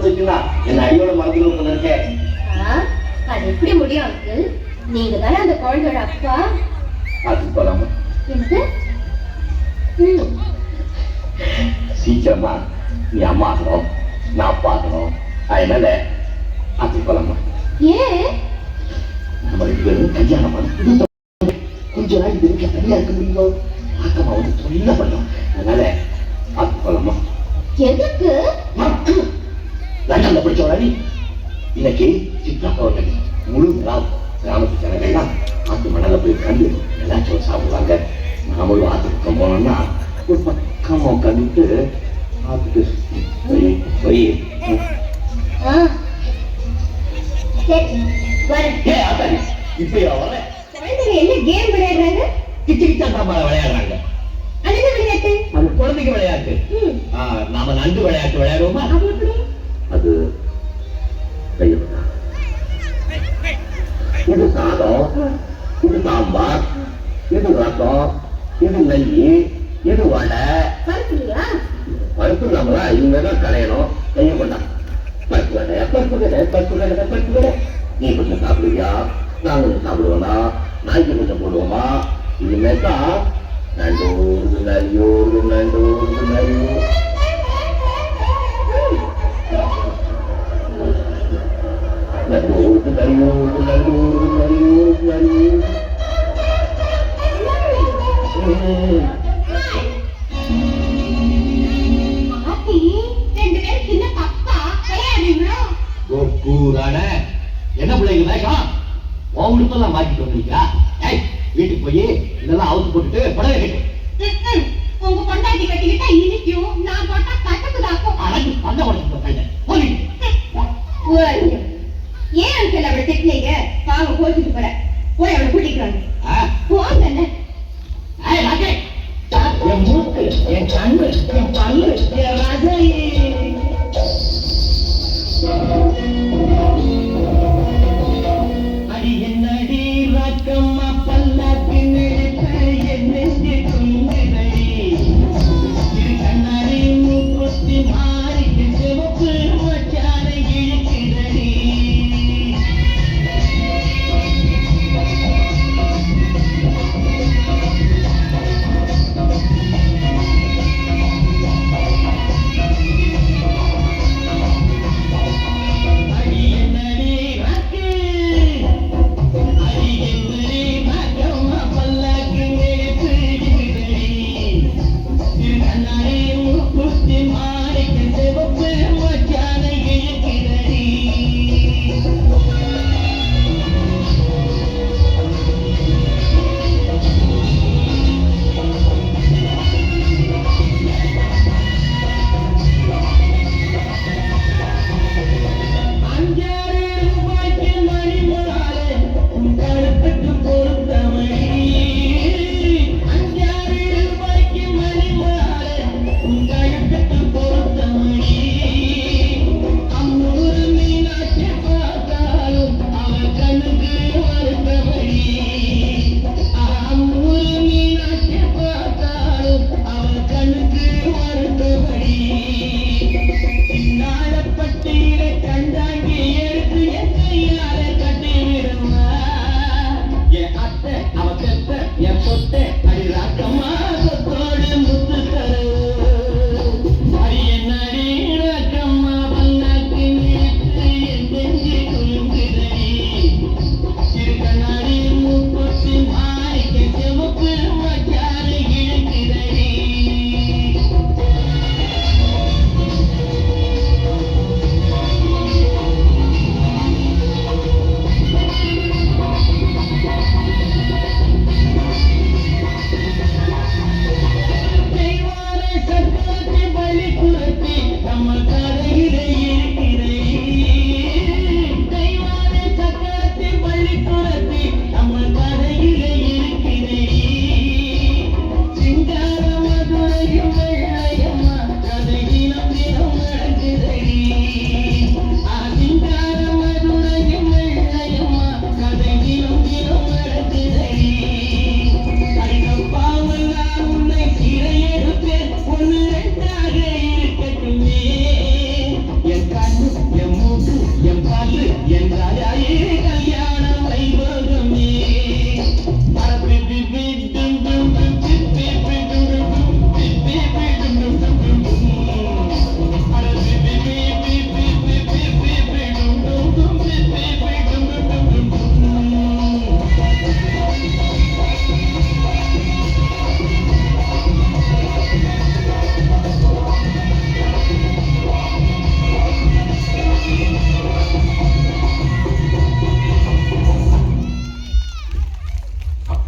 வந்துச்சுன்னா என்ன அடியோட மறந்துடும் இருக்கேன். அது எப்படி முடியும் அங்கிள்? நீங்க தானே அந்த குழந்தையோட அப்பா. அது போலாமா? எனக்கு சீக்கிரமா நீ அம்மா ஆகணும், நான் அப்பா ஆகணும். அதனால அது போலாமா? ஏன் நம்ம ரெண்டு பேரும் கல்யாணம் கொஞ்ச நாள் இது இருக்க தனியா இருக்க முடியும். ஆக்கமா வந்து தொல்லை பண்ணோம். அதனால அது போலாமா? எதுக்கு? லண்டன்ல படிச்சவளா நீ? இன்னைக்கு சித்ரா பௌர்ணமி. முழு நாள் கிராமத்து ஜனங்கள்லாம் ஆத்து மணல போய் கண்டு எல்லாச்சும் சாப்பிடுவாங்க. நாமளும் ஆத்துக்கு போனோம்னா ஒரு பக்கமா உட்காந்துட்டு ஆத்துக்கு போய் இப்பயா வர என்ன கேம் விளையாடுறாங்க? கிட்ட விளையாடுறாங்க. அது என்ன விளையாட்டு? அது குழந்தைங்க விளையாட்டு. நாம நண்டு விளையாட்டு விளையாடுவோமா? அது இது சாதம், இது சாம்பார், இது ரசம், இது நெய், இது வடை. பருப்பு நம்மளா இனிமேதான் கலையணும். கையை கொண்டா பருப்பு வடை, பருப்பு கடை, பருப்பு கடை, பருப்பு கடை. நீ கொஞ்சம் சாப்பிடுவியா? நான் கொஞ்சம் சாப்பிடுவோமா? நாய்க்கு கொஞ்சம் போடுவோமா? இனிமேதான் நண்டோடு நரியோடு நண்டோடு நரியோடு நண்டோடு நரியோடு நண்டோடு நரியோடு நரியோடு. என்ன பிள்ளைங்க வேகம் உங்களுக்கெல்லாம் மாட்டிட்டு வந்திருக்கா? வீட்டுக்கு போய் இதெல்லாம் அவுத்து போட்டுட்டு படவை கட்டு. உங்க பொண்டாட்டி கட்டிக்கிட்டா இனிக்கும், நான் போட்டா கட்டக்குதாக்கும். அந்த படத்தை ஏன் அங்கிள் அவளை திட்டினீங்க? பாவம் கோச்சுட்டு போற. போய் அவளை கூட்டிட்டு வாங்க.